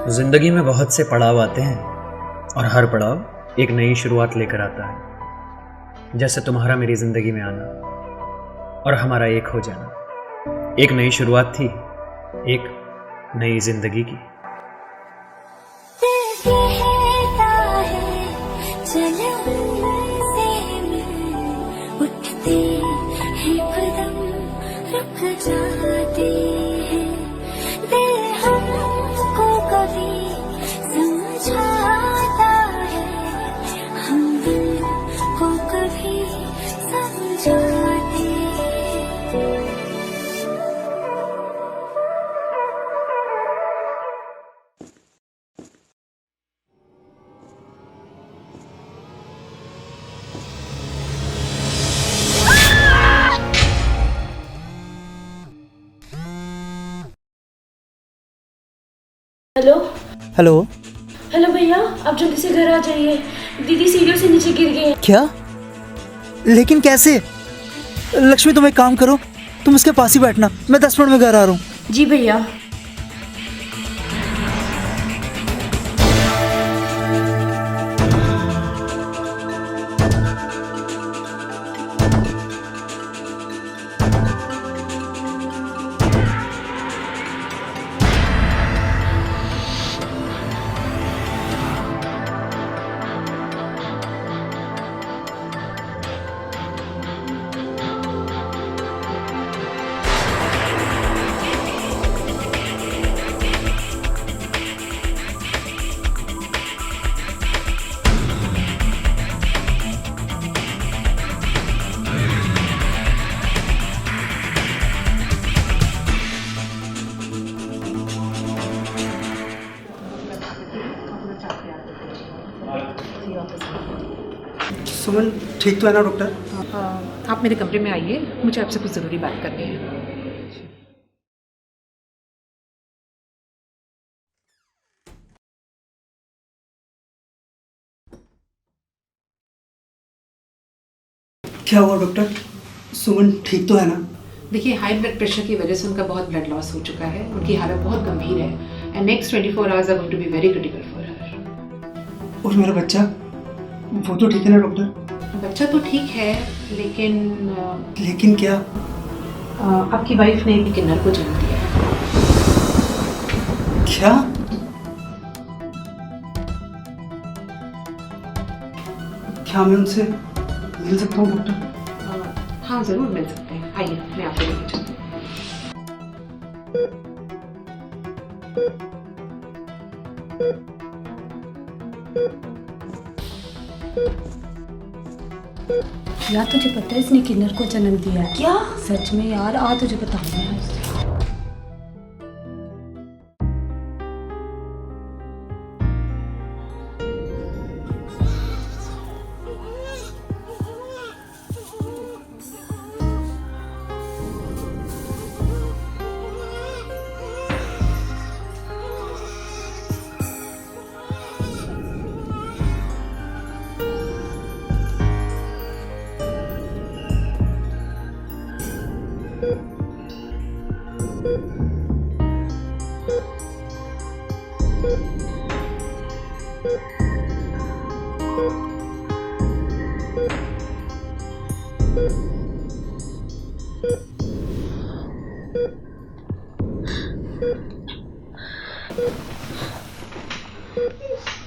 जिंदगी में बहुत से पड़ाव आते हैं और हर पड़ाव एक नई शुरुआत लेकर आता है। जैसे तुम्हारा मेरी जिंदगी में आना और हमारा एक हो जाना एक नई शुरुआत थी, एक नई जिंदगी की। हेलो हेलो हेलो भैया, आप जल्दी से घर आ जाइए। दीदी सीढ़ियों से नीचे गिर गए। क्या? लेकिन कैसे? लक्ष्मी, तुम एक काम करो, तुम उसके पास ही बैठना, मैं 10 मिनट में घर आ रहा हूँ। जी भैया। सुमन ठीक तो है ना डॉक्टर? आप मेरे कमरे में आइए, मुझे आपसे कुछ ज़रूरी बात करनी है। क्या हुआ डॉक्टर? सुमन ठीक तो है ना? देखिए, हाई ब्लड प्रेशर की वजह से उनका बहुत ब्लड लॉस हो चुका है। उनकी हालत बहुत गंभीर है and next 24 hours are going to be very critical for her. और मेरा बच्चा, वो तो ठीक है ना डॉक्टर? बच्चा तो ठीक है, लेकिन लेकिन क्या? आपकी वाइफ ने एक किन्नर को जन्म दिया है। क्या? क्या मैं उनसे मिल सकता हूँ डॉक्टर? हाँ, ज़रूर मिल सकते हैं। आइए, मैं आपको लेके चलती हूँ। यार, तुझे पता है इसने किन्नर को जन्म दिया है? क्या सच में? यार आ, तुझे बताऊंगी।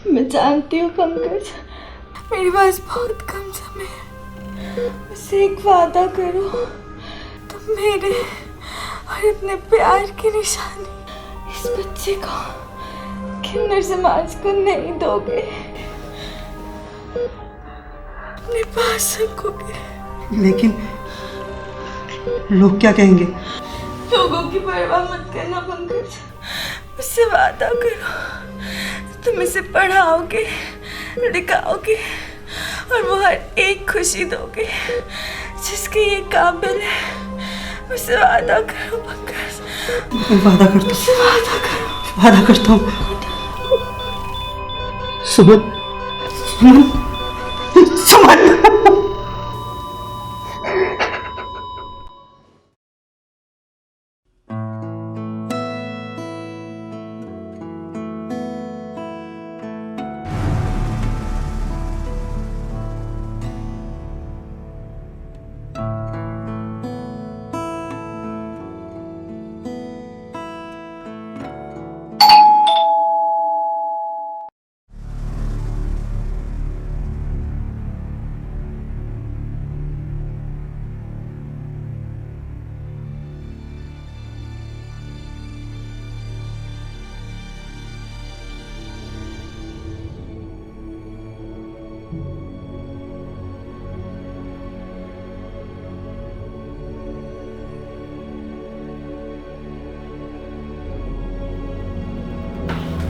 मैं जानती हूँ पंकज, मेरे पास बहुत कम समय है। मुझसे एक वादा करो, तुम मेरे और अपने प्यार की निशानी इस बच्चे को किन्नर समाज को नहीं दोगे, अपने पास रखोगे। लेकिन लोग क्या कहेंगे? लोगों की परवाह मत करना पंकज, मुझसे वादा करो, तुम इसे पढ़ाओगे, लिखाओगे और वो हर एक खुशी दोगे जिसके ये काबिल है। मुझसे वादा करो पंकज, वादा करता हूँ। मुझसे वादा करो। वादा करता हूँ। सुमन, सुमन, सुमन।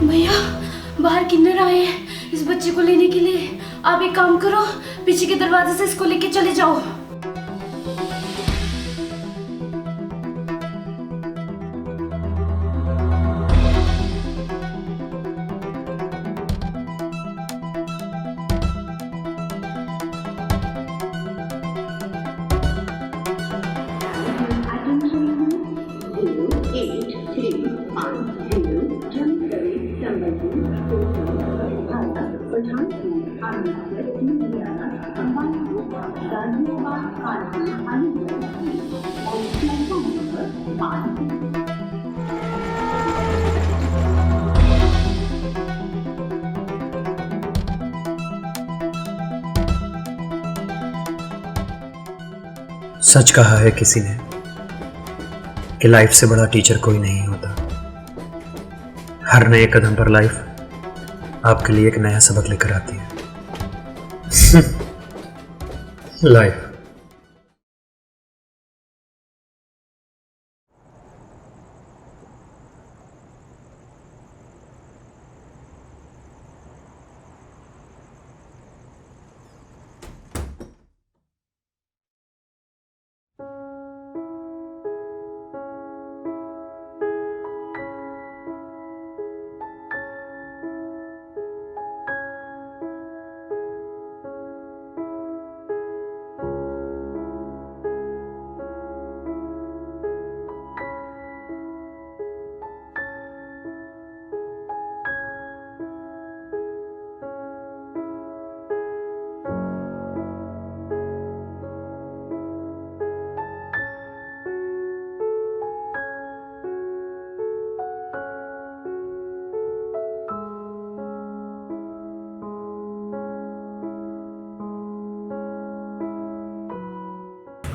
भैया बाहर किन्नर आए हैं इस बच्चे को लेने के लिए। आप एक काम करो, पीछे के दरवाजे से इसको लेके चले जाओ। सच कहा है किसी ने कि लाइफ से बड़ा टीचर कोई नहीं होता। हर नए कदम पर लाइफ आपके लिए एक नया सबक लेकर आती है। लाइफ।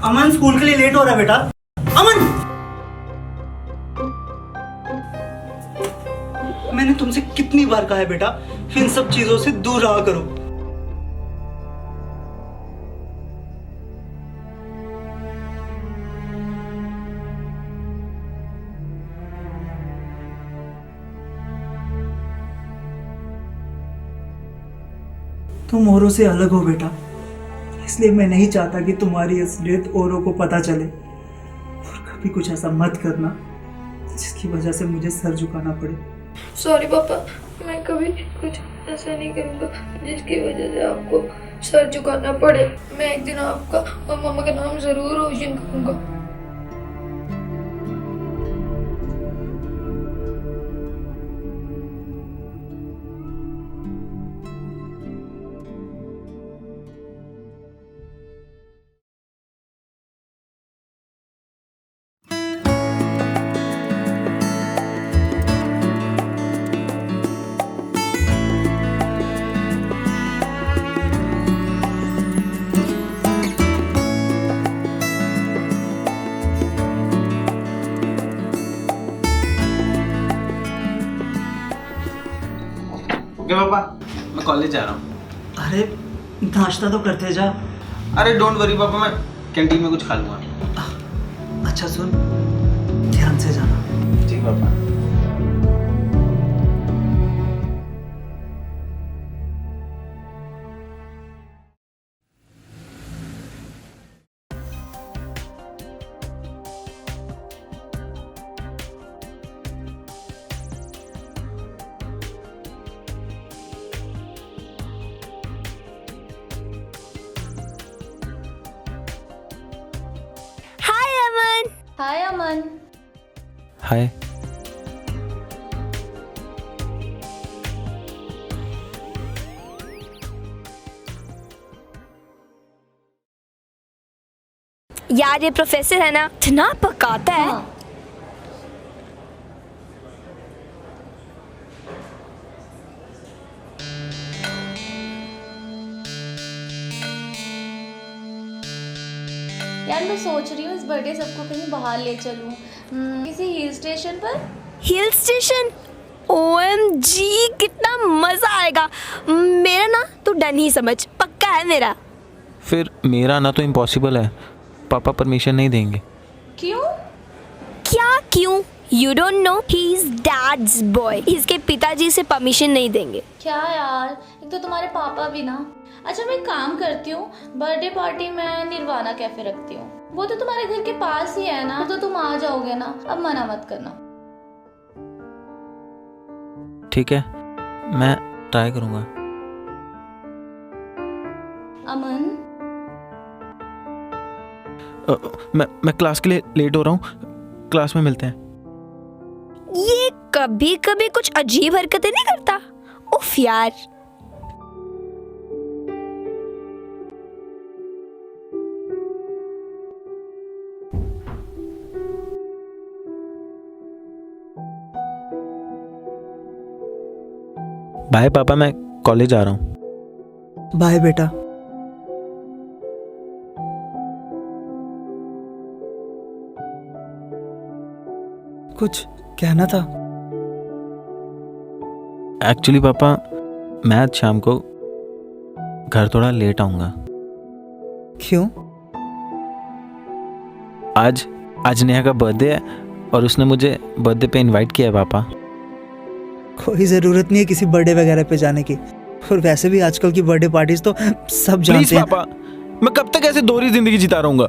अमन स्कूल के लिए लेट हो रहा है बेटा। अमन, मैंने तुमसे कितनी बार कहा है बेटा, इन सब चीजों से दूर रहा करो। तुम औरों से अलग हो बेटा, इसलिए मैं नहीं चाहता कि तुम्हारी असलियत औरों को पता चले। और कभी कुछ ऐसा मत करना जिसकी वजह से मुझे सर झुकाना पड़े। सॉरी पापा, मैं कभी कुछ ऐसा नहीं करूँगा जिसकी वजह से आपको सर झुकाना पड़े। मैं एक दिन आपका और मम्मा का नाम जरूर रोशन करूँगा। पापा, मैं कॉलेज जा रहा हूँ। अरे नाश्ता तो करते जा। अरे डोंट वरी पापा, मैं कैंटीन में कुछ खा लूँगा। अच्छा सुन, ध्यान से जाना। ठीक पापा। हाय अमन। हाय। यार ये प्रोफेसर है ना, इतना पकाता है। हाँ। यार मैं सोच रही हूँ इस बर्थडे सबको कहीं बाहर ले चलूँ, किसी हिल स्टेशन पर। Hill station? OMG कितना मजा आएगा। मेरा ना तो डन ही समझ, पक्का है मेरा। फिर मेरा ना तो इम्पॉसिबल है, पापा परमिशन नहीं देंगे। क्यों? क्या क्यों? You don't know, he is dad's boy. इसके पिताजी से परमिशन नहीं देंगे। क्या यार, एक तो तुम्हारे पापा भी ना। अच्छा मैं एक काम करती हूँ, बर्थडे पार्टी मैं निर्वाणा कैफे रखती हूँ, वो तो तुम्हारे घर के पास ही है ना, तो तुम आ जाओगे ना। अब मना मत करना। ठीक है, मैं ट्राई करूँगा। अमन मैं क्लास के लिए लेट हो रहा हूँ, क्लास में मिलते हैं। ये कभी कभी कुछ अजीब हरकतें नहीं करता। उफ यार। बाय पापा, मैं कॉलेज आ रहा हूँ। बाय बेटा। कुछ कहना था? एक्चुअली पापा, मैं आज शाम को घर थोड़ा लेट आऊँगा। क्यों? आज नेहा का बर्थडे है और उसने मुझे बर्थडे पे इनवाइट किया है पापा। कोई ज़रूरत नहीं है किसी बर्थडे वगैरह पे जाने की, और वैसे भी आजकल की बर्थडे पार्टीज तो सब जानते हैं। पापा, मैं कब तक ऐसे दोहरी जिंदगी जीता रहूंगा?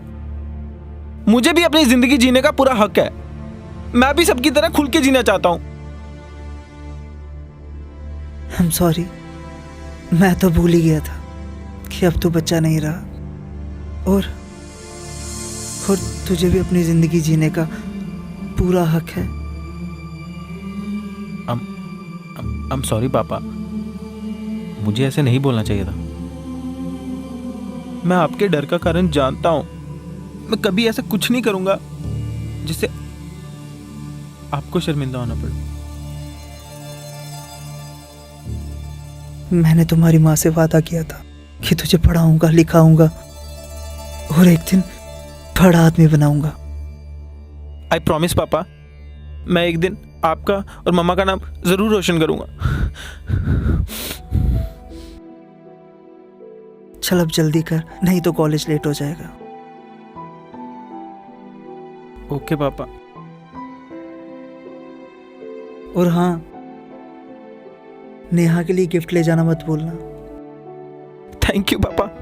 मुझे भी अपनी जिंदगी जीने का पूरा हक है। मैं भी सबकी तरह खुल के जीना चाहता हूँ। I'm sorry, मैं तो भूल ही गया था कि अब तू बच्चा नहीं रहा, और तुझे भी अपनी जिंदगी जीने का पूरा हक है। I'm sorry पापा, मुझे ऐसे नहीं बोलना चाहिए था। मैं आपके डर का कारण जानता हूँ। मैं कभी ऐसा कुछ नहीं करूंगा जिससे आपको शर्मिंदा होना पड़े। मैंने तुम्हारी माँ से वादा किया था कि तुझे पढ़ाऊंगा, लिखाऊंगा और एक दिन बड़ा आदमी बनाऊंगा। आई प्रॉमिस पापा, मैं एक दिन आपका और मम्मा का नाम जरूर रोशन करूंगा। चल अब जल्दी कर, नहीं तो कॉलेज लेट हो जाएगा। ओके पापा। और हाँ, नेहा के लिए गिफ्ट ले जाना मत भूलना। थैंक यू पापा।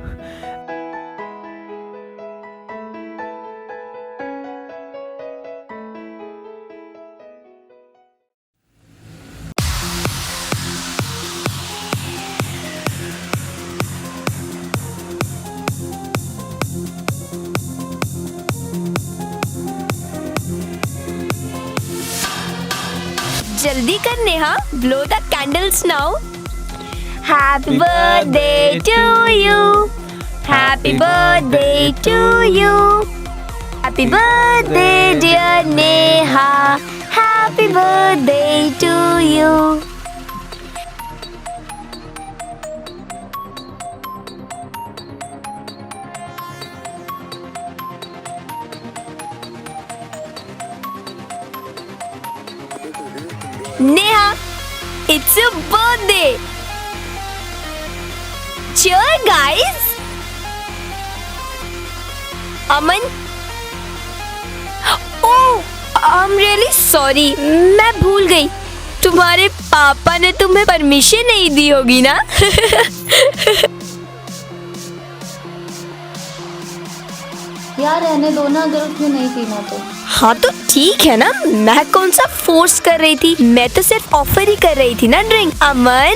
जल्दी कर Neha, blow the candles now. Happy birthday to you. Happy birthday to you. Happy birthday dear Neha. Happy birthday to you. Neha, it's your birthday. Cheer, guys. Aman. Oh, I'm really sorry. मैं भूल गई। तुम्हारे पापा ने तुम्हें permission नहीं दी होगी ना? यार रहने दो ना, अगर उसने नहीं पीना तो। हाँ तो ठीक है ना, मैं कौन सा फोर्स कर रही थी, मैं तो सिर्फ ऑफर ही कर रही थी ना ड्रिंक। अमन।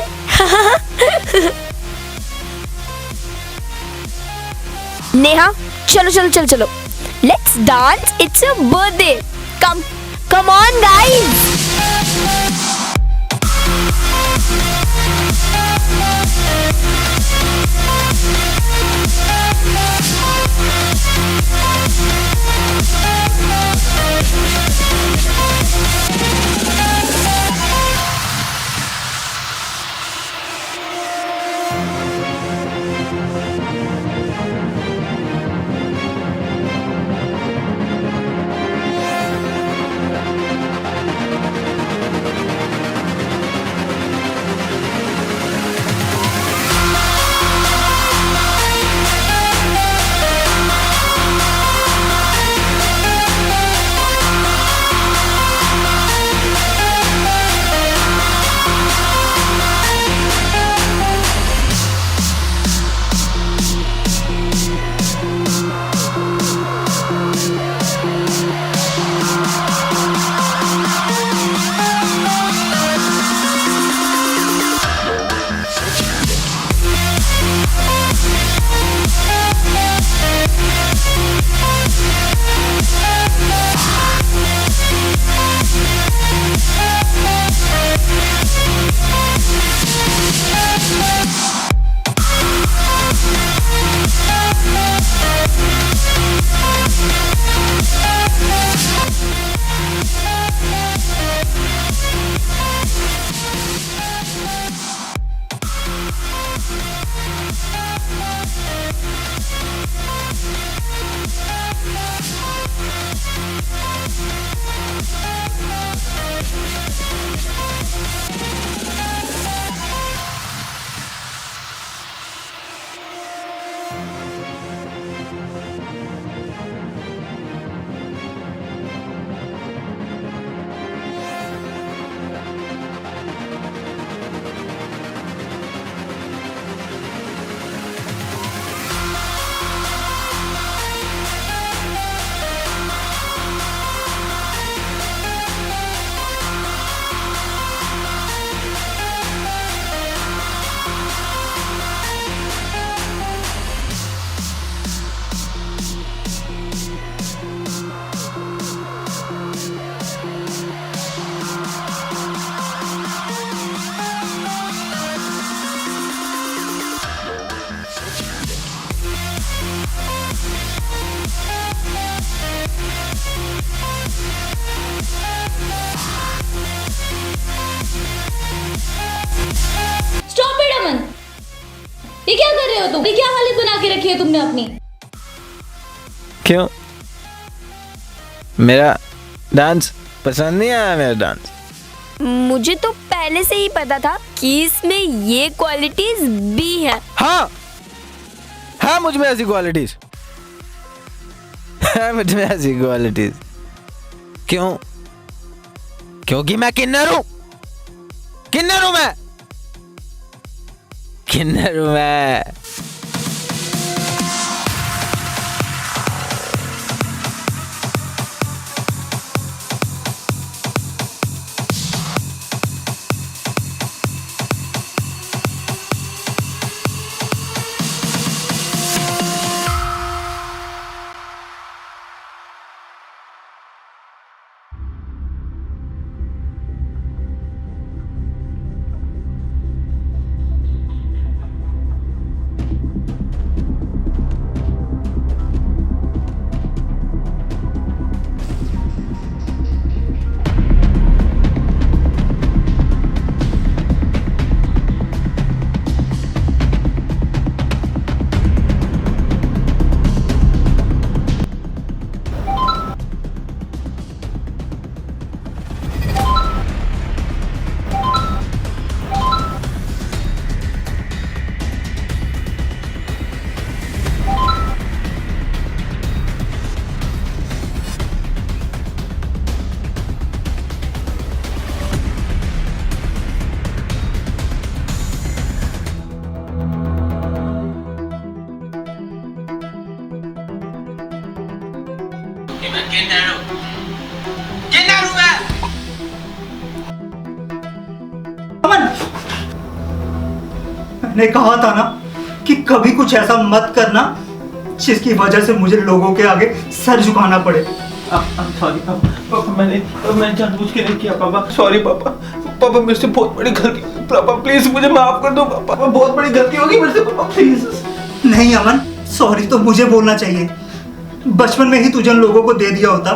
नेहा चलो चलो चलो चलो, Let's dance. It's a birthday. Come on, guys. ये क्या कर रहे हो तुम? ये क्या हालत बना के रखी है तुमने अपनी? क्यों? मेरा डांस पसंद नहीं आया? मेरा डांस मुझे तो पहले से ही पता था कि इसमें ये क्वालिटीज भी है। हाँ मुझ में ऐसी क्वालिटीज है, मुझ में ऐसी क्वालिटीज। क्यों? क्योंकि मैं किन्नर हूं। किन्नर हूं मैं। किन्नर हूं मैं। मैंने कहा था ना कि कभी कुछ ऐसा मत करना जिसकी वजह से मुझे लोगों के आगे सर झुकाना पड़े। सॉरी पापा, मैंने जानबूझ के नहीं किया पापा। सॉरी पापा मेरे से बहुत बड़ी गलती। पापा प्लीज मुझे माफ कर दो पापा, बहुत बड़ी गलती होगी मेरे से पापा, प्लीज। नहीं अमन, सॉरी तो मुझे बोलना चाहिए। बचपन में ही तुझे लोगों को दे दिया होता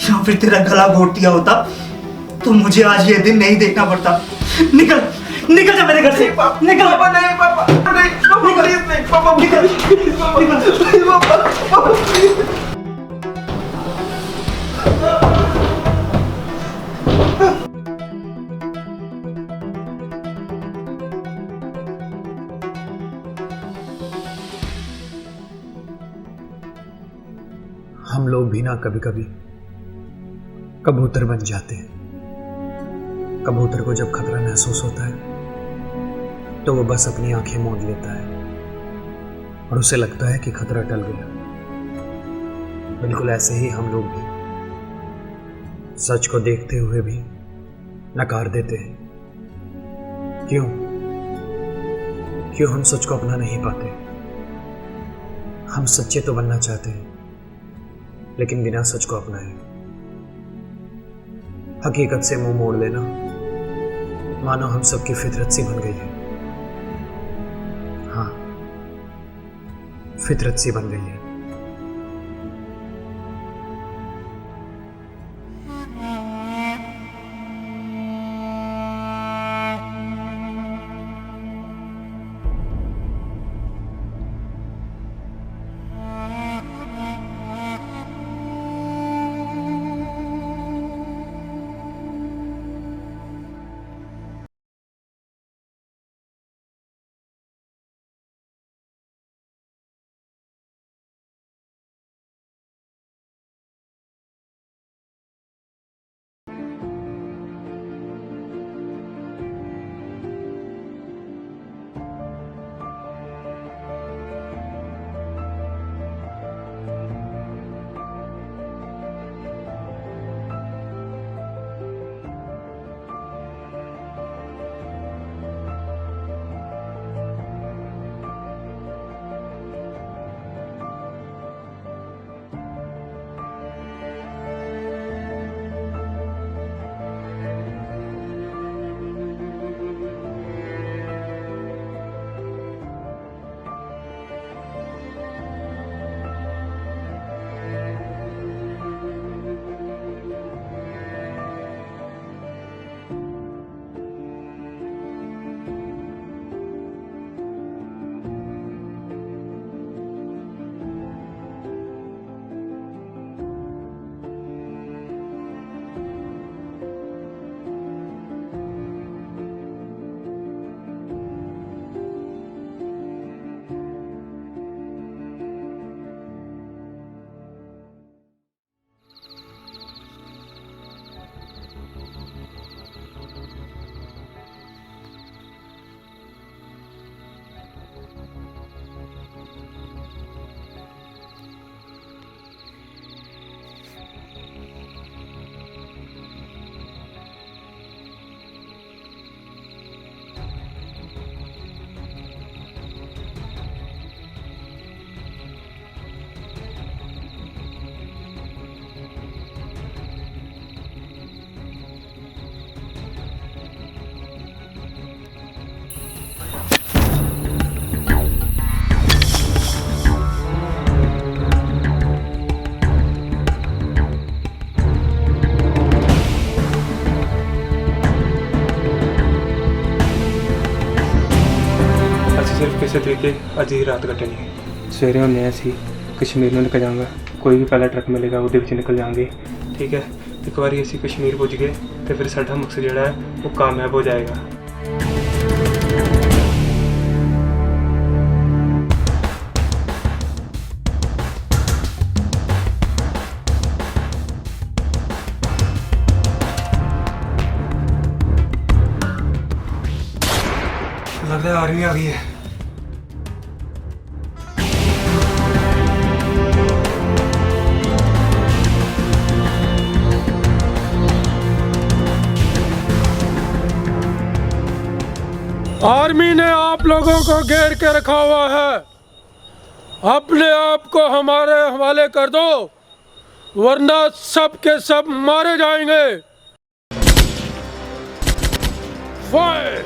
या फिर तेरा गला घोट दिया होता तो मुझे आज ये दिन नहीं देखना पड़ता। निकल जा मेरे घर से। निकल पापा नहीं, पापा नहीं, पापा प्लीज नहीं, पापा निकल, प्लीज पापा प्लीज। हम लोग भी ना कभी कभी कबूतर बन जाते हैं। कबूतर को जब खतरा महसूस होता है तो वो बस अपनी आंखें मूंद लेता है और उसे लगता है कि खतरा टल गया। बिल्कुल ऐसे ही हम लोग भी सच को देखते हुए भी नकार देते हैं। क्यों हम सच को अपना नहीं पाते? हम सच्चे तो बनना चाहते हैं लेकिन बिना सच को अपनाए। हकीकत से मुंह मोड़ लेना मानो हम सबकी फितरत सी बन गई है। हाँ, फितरत सी बन गई है। सिर्फ किसी तरीके अज ही रात कटनी। सवेरे हमने ऐसी कश्मीर में निकल जाऊँगा, कोई भी पहला ट्रक मिलेगा वो निकल जाएंगे। ठीक है, एक बार असी कश्मीर पुज गए तो फिर साडा मकसद जोड़ा है वो कामयाब हो जाएगा। लगता है आर्मी आ गई है। आर्मी ने आप लोगों को घेर के रखा हुआ है। अपने आप को हमारे हवाले कर दो, वरना सब के सब मारे जाएंगे। फायर!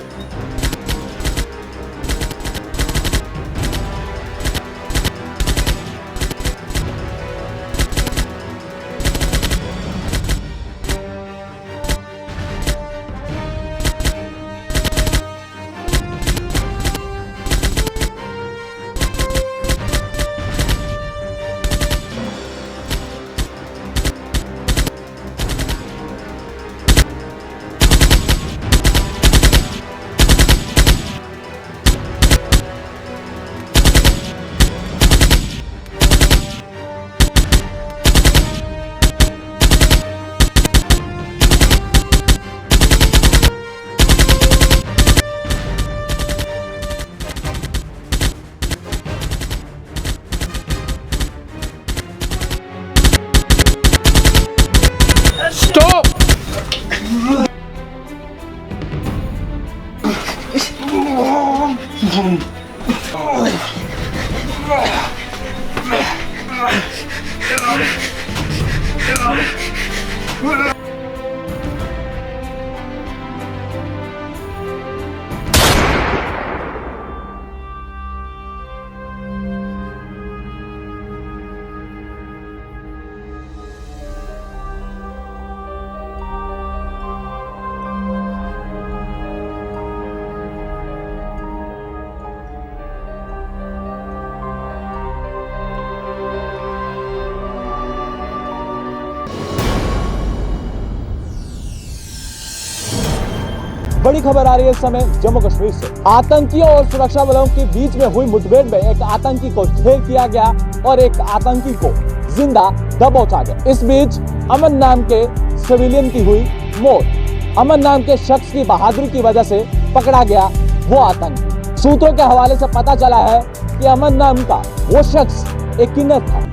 बड़ी खबर आ रही है इस समय जम्मू कश्मीर से। आतंकियों और सुरक्षा बलों के बीच में हुई मुठभेड़ में एक आतंकी को ढेर किया गया और एक आतंकी को जिंदा दबोचा गया। इस बीच अमन नाम के सिविलियन की हुई मौत। अमन नाम के शख्स की बहादुरी की वजह से पकड़ा गया वो आतंकी। सूत्रों के हवाले से पता चला है कि अमन नाम का वो शख्स एक किन्नर था।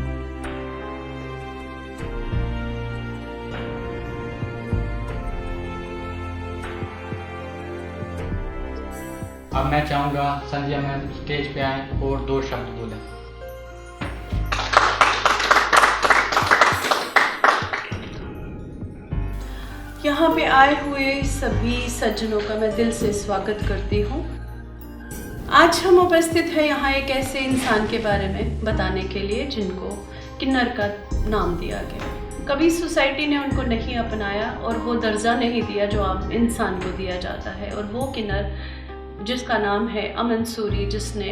अब मैं चाहूँगा संजय मैम स्टेज पे आएं और 2 शब्द बोलें। यहाँ पे आए हुए सभी सज्जनों का मैं दिल से स्वागत करती हूँ। आज हम उपस्थित हैं यहाँ एक ऐसे इंसान के बारे में बताने के लिए जिनको किन्नर का नाम दिया गया। कभी सोसाइटी ने उनको नहीं अपनाया और वो दर्जा नहीं दिया जो आम इंसान को दिया जाता है। और वो किन्नर जिसका नाम है अमन सूरी, जिसने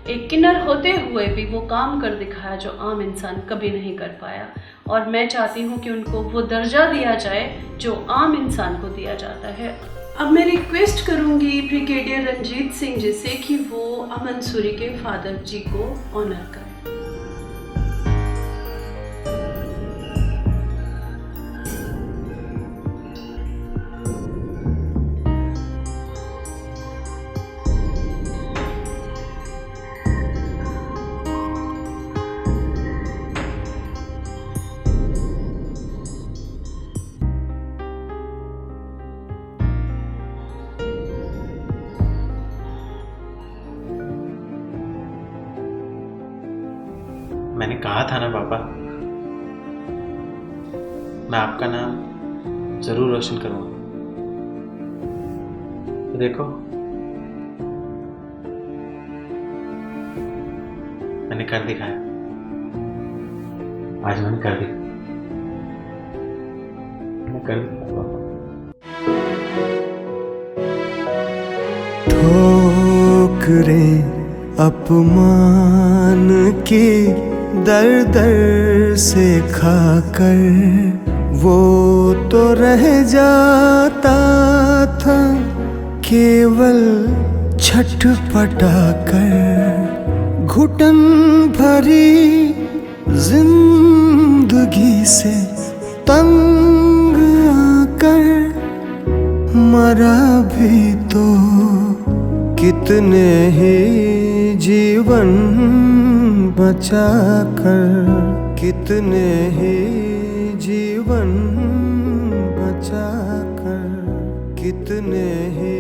एक किन्नर होते हुए भी वो काम कर दिखाया जो आम इंसान कभी नहीं कर पाया। और मैं चाहती हूँ कि उनको वो दर्जा दिया जाए जो आम इंसान को दिया जाता है। अब मैं रिक्वेस्ट करूँगी ब्रिगेडियर रंजीत सिंह जी से कि वो अमन सूरी के फादर जी को ऑनर करें। मैंने कहा था ना पापा, मैं आपका नाम जरूर रोशन करूंगा। तो देखो, मैंने कर दिखाया। आज मैंने कर दिखाया। मैंने कर दिखाया पापा। ठोकरें अपमान की दर दर से खाकर वो तो रह जाता था केवल छटपटा कर। घुटन भरी जिंदगी से तंग आकर मरा भी तो कितने ही जीवन बचा कर, कितने ही जीवन बचा कर, कितने ही